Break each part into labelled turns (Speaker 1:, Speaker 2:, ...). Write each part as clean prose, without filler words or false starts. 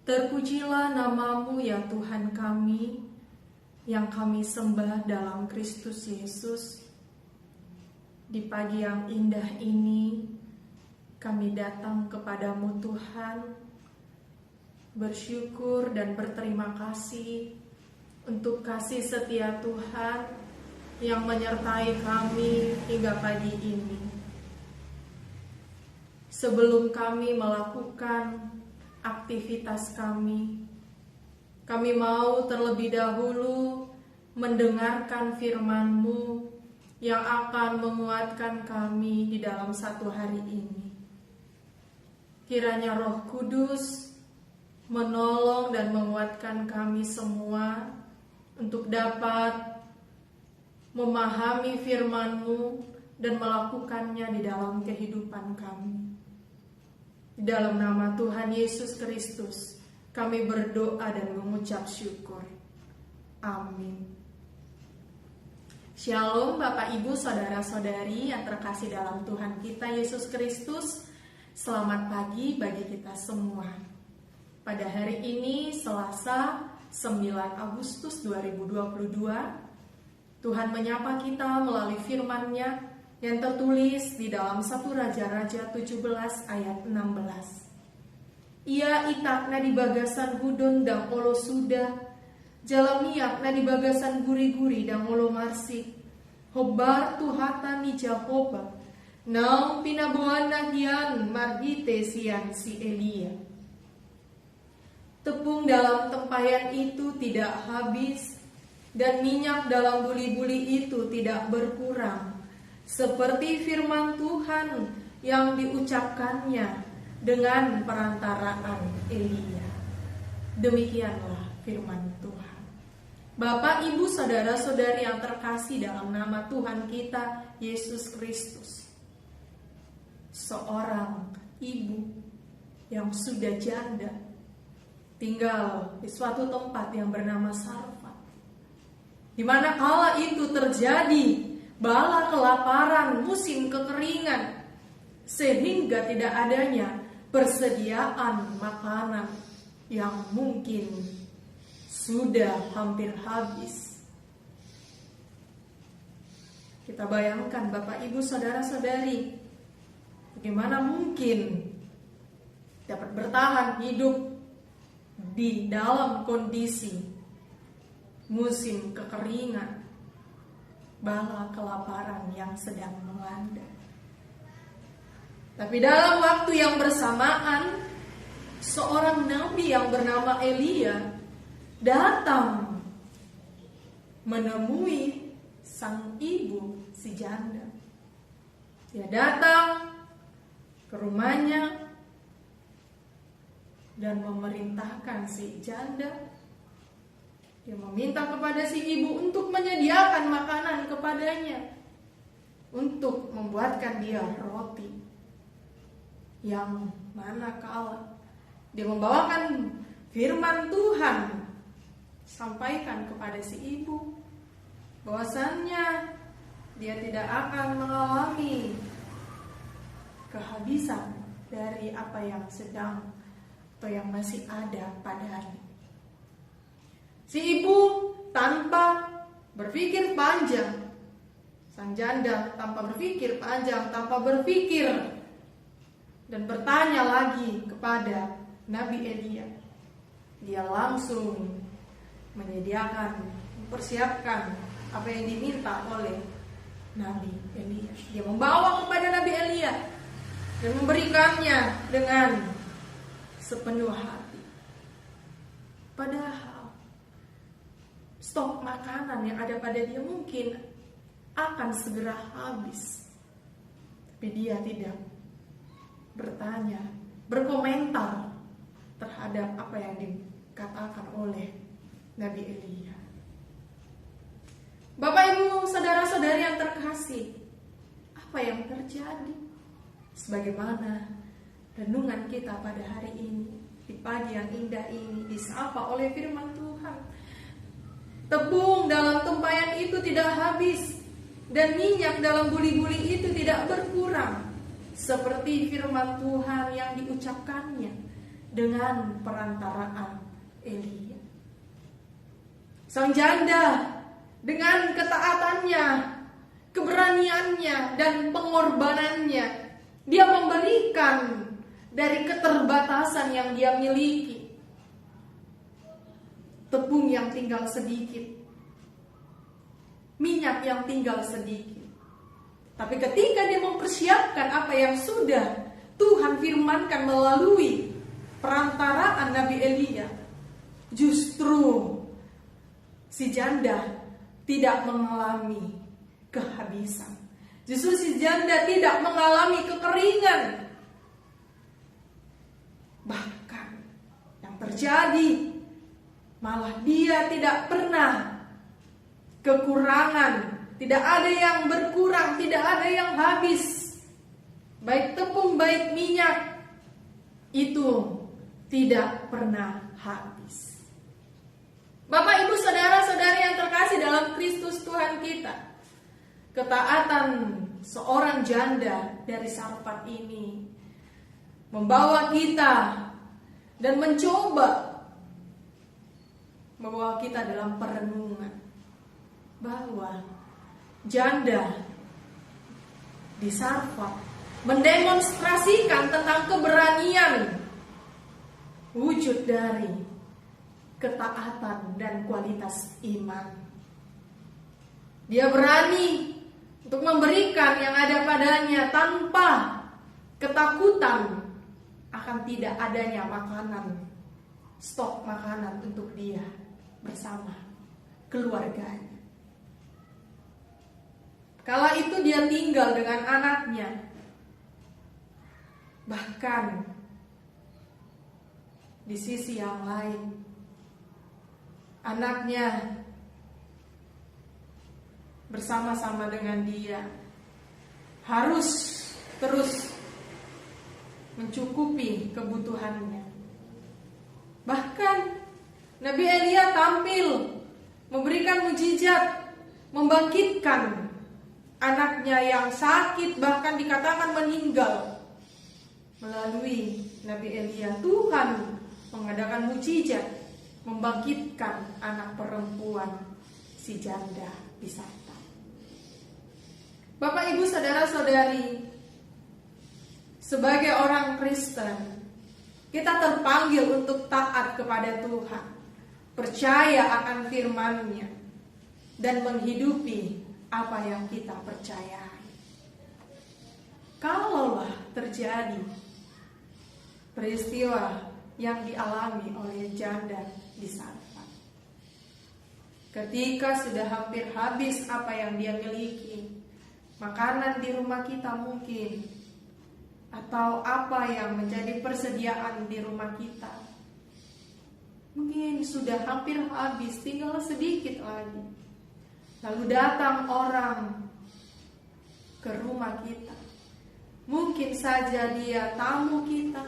Speaker 1: Terpujilah nama-Mu ya Tuhan kami, yang kami sembah dalam Kristus Yesus. Di pagi yang indah ini, kami datang kepadamu Tuhan, bersyukur dan berterima kasih untuk kasih setia Tuhan yang menyertai kami hingga pagi ini. Sebelum kami melakukan aktivitas kami mau terlebih dahulu mendengarkan firman-Mu yang akan menguatkan kami di dalam satu hari ini. Kiranya Roh Kudus menolong dan menguatkan kami semua untuk dapat memahami firman-Mu dan melakukannya di dalam kehidupan kami. Di dalam nama Tuhan Yesus Kristus, kami berdoa dan mengucap syukur. Amin. Shalom Bapak Ibu Saudara-saudari yang terkasih dalam Tuhan kita Yesus Kristus. Selamat pagi bagi kita semua. Pada hari ini Selasa 9 Agustus 2022, Tuhan menyapa kita melalui firman-Nya yang tertulis di dalam 1 Raja-Raja 17 ayat 16. Ia itakna di bagasan hudon dang olo suda, jalamiak na di bagasan guri-guri dang olo marsi, hobar tuhatan ni Jehovah, naung pinabuhan na gian margite sian si Elia. Tepung dalam tempayan itu tidak habis, dan minyak dalam buli-buli itu tidak berkurang, seperti firman Tuhan yang diucapkannya dengan perantaraan Elia. Demikianlah firman Tuhan. Bapak, Ibu, Saudara-saudari yang terkasih dalam nama Tuhan kita Yesus Kristus. Seorang ibu yang sudah janda tinggal di suatu tempat yang bernama Sarfat, di mana kala itu terjadi bala kelaparan, musim kekeringan, sehingga tidak adanya persediaan makanan yang mungkin sudah hampir habis. Kita bayangkan Bapak Ibu Saudara-saudari, bagaimana mungkin dapat bertahan hidup di dalam kondisi musim kekeringan, bala kelaparan yang sedang melanda. Tapi dalam waktu yang bersamaan, seorang nabi yang bernama Elia datang menemui sang ibu si janda. Dia datang ke rumahnya dan memerintahkan si janda. Dia meminta kepada si ibu untuk menyediakan makanan kepadanya, untuk membuatkan dia roti. Yang manakala dia membawakan firman Tuhan, sampaikan kepada si ibu bahwasannya dia tidak akan mengalami kehabisan dari apa yang sedang atau yang masih ada padanya. Si ibu tanpa berpikir panjang, sang janda tanpa berpikir panjang, tanpa berpikir dan bertanya lagi kepada Nabi Elia, dia langsung menyediakan, mempersiapkan apa yang diminta oleh Nabi Elia. Dia membawa kepada Nabi Elia dan memberikannya dengan sepenuh hati. Padahal stok makanan yang ada pada dia mungkin akan segera habis. Tapi dia tidak bertanya, berkomentar terhadap apa yang dikatakan oleh Nabi Elia. Bapak, Ibu, Saudara-saudari yang terkasih, apa yang terjadi? Sebagaimana renungan kita pada hari ini, di pagi yang indah ini, disapa oleh firman Tuhan. Tepung dalam tempayan itu tidak habis, dan minyak dalam buli-buli itu tidak berkurang, seperti firman Tuhan yang diucapkannya dengan perantaraan Elia. Sang janda dengan ketaatannya, keberaniannya, dan pengorbanannya, dia memberikan dari keterbatasan yang dia miliki. Tepung yang tinggal sedikit, minyak yang tinggal sedikit. Tapi ketika dia mempersiapkan apa yang sudah Tuhan firmankan melalui perantaraan Nabi Elia, justru si janda tidak mengalami kehabisan. Justru si janda tidak mengalami kekeringan. Bahkan yang terjadi malah dia tidak pernah kekurangan. Tidak ada yang berkurang, tidak ada yang habis. Baik tepung, baik minyak, itu tidak pernah habis. Bapak, Ibu, saudara-saudari yang terkasih dalam Kristus Tuhan kita, ketaatan seorang janda dari Sarfat ini membawa kita dan mencoba membawa kita dalam perenungan bahwa janda di Sarfat mendemonstrasikan tentang keberanian wujud dari ketaatan dan kualitas iman. Dia berani untuk memberikan yang ada padanya tanpa ketakutan akan tidak adanya makanan, stok makanan untuk dia bersama keluarganya. Kala itu dia tinggal dengan anaknya. Bahkan di sisi yang lain, anaknya bersama-sama dengan dia harus terus mencukupi kebutuhannya. Bahkan Nabi Elia tampil memberikan mukjizat, membangkitkan anaknya yang sakit, bahkan dikatakan meninggal. Melalui Nabi Elia, Tuhan mengadakan mukjizat, membangkitkan anak perempuan si janda di Sarfat. Bapak, Ibu, saudara-saudari, sebagai orang Kristen, kita terpanggil untuk taat kepada Tuhan, percaya akan firman-Nya, dan menghidupi apa yang kita percayai. Kalaulah terjadi peristiwa yang dialami oleh janda di Sarfat, ketika sudah hampir habis apa yang dia miliki, makanan di rumah kita mungkin, atau apa yang menjadi persediaan di rumah kita mungkin sudah hampir habis, tinggal sedikit lagi. Lalu datang orang ke rumah kita. Mungkin saja dia tamu kita,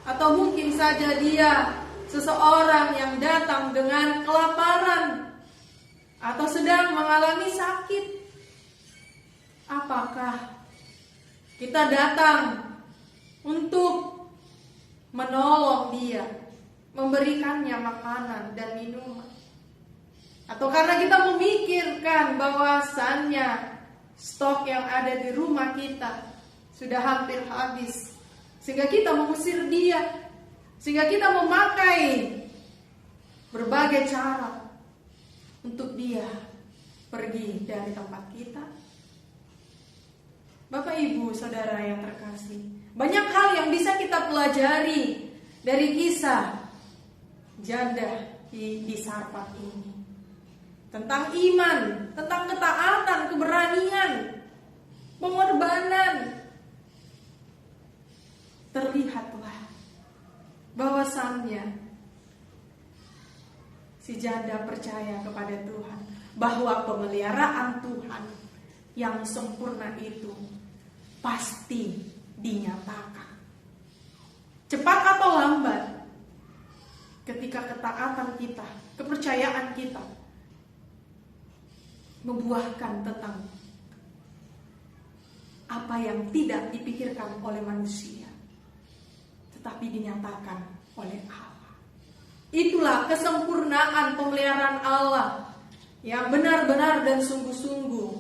Speaker 1: atau mungkin saja dia seseorang yang datang dengan kelaparan atau sedang mengalami sakit. Apakah kita datang untuk menolong dia, memberikannya makanan dan minuman? Atau karena kita memikirkan bahwasannya stok yang ada di rumah kita sudah hampir habis, sehingga kita mengusir dia, sehingga kita memakai berbagai cara untuk dia pergi dari tempat kita? Bapak, Ibu, saudara yang terkasih, banyak hal yang bisa kita pelajari dari kisah janda di Sarfat ini. Tentang iman, tentang ketaatan, keberanian, pengorbanan. Terlihatlah bahwasannya si janda percaya kepada Tuhan, bahwa pemeliharaan Tuhan yang sempurna itu pasti dinyatakan. Cepat atau lambat, ketika ketaatan kita, kepercayaan kita membuahkan tentang apa yang tidak dipikirkan oleh manusia, tetapi dinyatakan oleh Allah. Itulah kesempurnaan pemeliharaan Allah yang benar-benar dan sungguh-sungguh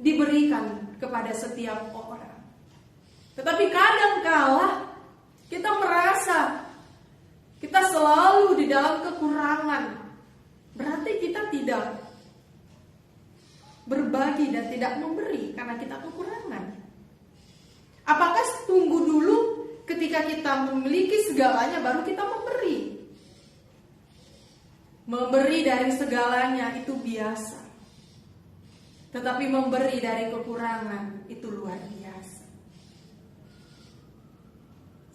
Speaker 1: diberikan kepada setiap orang. Tetapi kadangkala kita merasa kita selalu di dalam kekurangan. Berarti kita tidak berbagi dan tidak memberi karena kita kekurangan. Apakah tunggu dulu ketika kita memiliki segalanya baru kita memberi? Memberi dari segalanya itu biasa. Tetapi memberi dari kekurangan itu luar biasa.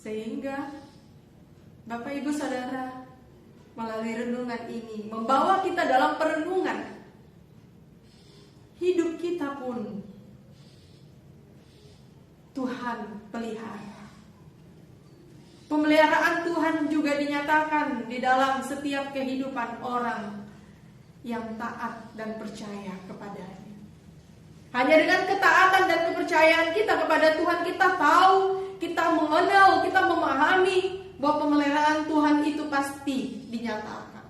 Speaker 1: Sehingga Bapak Ibu Saudara, melalui renungan ini membawa kita dalam perenungan. Hidup kita pun Tuhan pelihara. Pemeliharaan Tuhan juga dinyatakan di dalam setiap kehidupan orang yang taat dan percaya kepadanya. Hanya dengan ketaatan dan kepercayaan kita kepada Tuhan, kita tahu, kita mengenal, kita memahami bahwa pemeliharaan Tuhan itu pasti dinyatakan.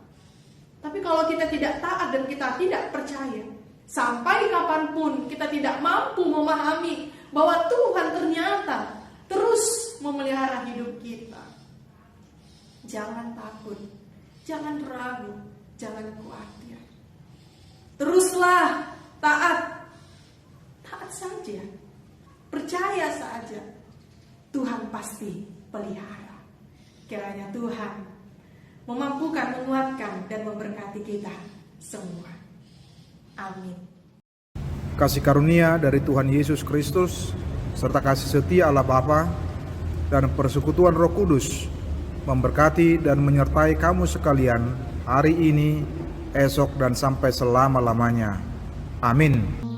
Speaker 1: Tapi kalau kita tidak taat dan kita tidak percaya, sampai kapanpun kita tidak mampu memahami bahwa Tuhan ternyata terus memelihara hidup kita. Jangan takut, jangan ragu, jangan khawatir. Teruslah taat saja, percaya saja. Tuhan pasti pelihara. Kiranya Tuhan memampukan, menguatkan, dan memberkati kita semua. Amin.
Speaker 2: Kasih karunia dari Tuhan Yesus Kristus, serta kasih setia Allah Bapa, dan persekutuan Roh Kudus memberkati dan menyertai kamu sekalian hari ini, esok, dan sampai selama-lamanya. Amin.